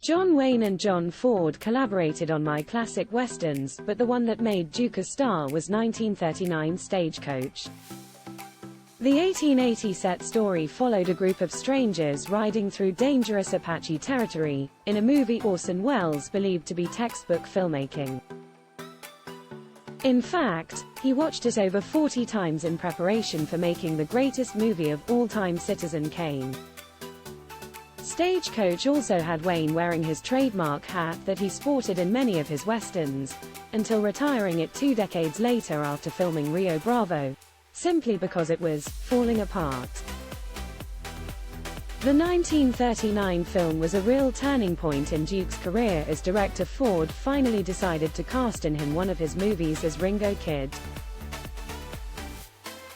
John Wayne and John Ford collaborated on my classic westerns, but the one that made Duke a star was 1939 Stagecoach. The 1880 set story followed a group of strangers riding through dangerous Apache territory, in a movie Orson Welles believed to be textbook filmmaking. In fact, he watched it over 40 times in preparation for making the greatest movie of all time, Citizen Kane. Stagecoach also had Wayne wearing his trademark hat that he sported in many of his westerns, until retiring it 2 decades later after filming Rio Bravo, simply because it was falling apart. The 1939 film was a real turning point in Duke's career, as director Ford finally decided to cast in him one of his movies as Ringo Kid.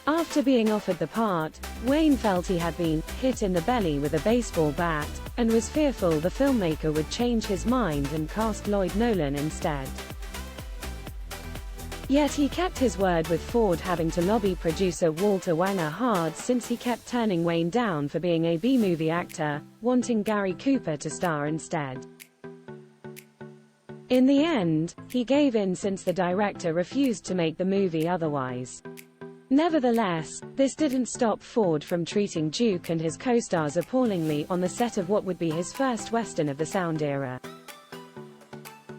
After being offered the part, Wayne felt he had been hit in the belly with a baseball bat, and was fearful the filmmaker would change his mind and cast Lloyd Nolan instead. Yet he kept his word, with Ford having to lobby producer Walter Wanger hard, since he kept turning Wayne down for being a B-movie actor, wanting Gary Cooper to star instead. In the end, he gave in since the director refused to make the movie otherwise. Nevertheless, this didn't stop Ford from treating Duke and his co-stars appallingly on the set of what would be his first western of the sound era.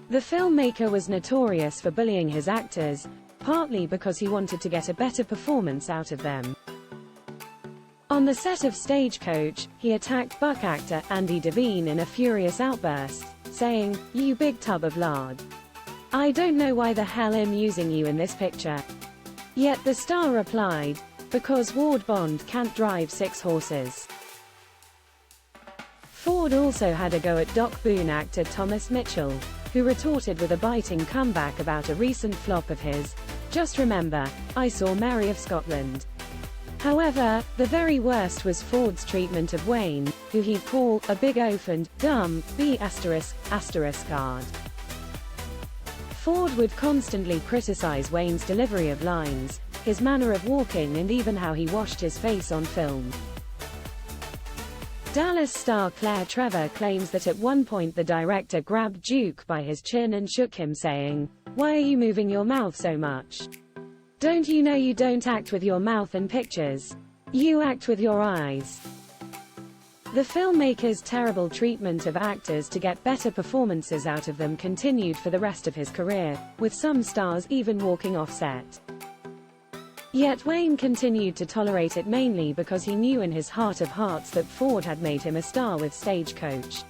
The filmmaker was notorious for bullying his actors, partly because he wanted to get a better performance out of them. On the set of Stagecoach, he attacked Buck actor Andy Devine in a furious outburst, saying, "You big tub of lard. I don't know why the hell I'm using you in this picture." Yet the star replied, "Because Ward Bond can't drive 6 horses." Ford also had a go at Doc Boone actor Thomas Mitchell, who retorted with a biting comeback about a recent flop of his, "Just remember, I saw Mary of Scotland." However, the very worst was Ford's treatment of Wayne, who he'd call a big oaf and dumb B******. Ford would constantly criticize Wayne's delivery of lines, his manner of walking, and even how he washed his face on film. Dallas star Claire Trevor claims that at one point the director grabbed Duke by his chin and shook him, saying, "Why are you moving your mouth so much? Don't you know you don't act with your mouth in pictures? You act with your eyes." The filmmaker's terrible treatment of actors to get better performances out of them continued for the rest of his career, with some stars even walking off set. Yet Wayne continued to tolerate it, mainly because he knew in his heart of hearts that Ford had made him a star with Stagecoach.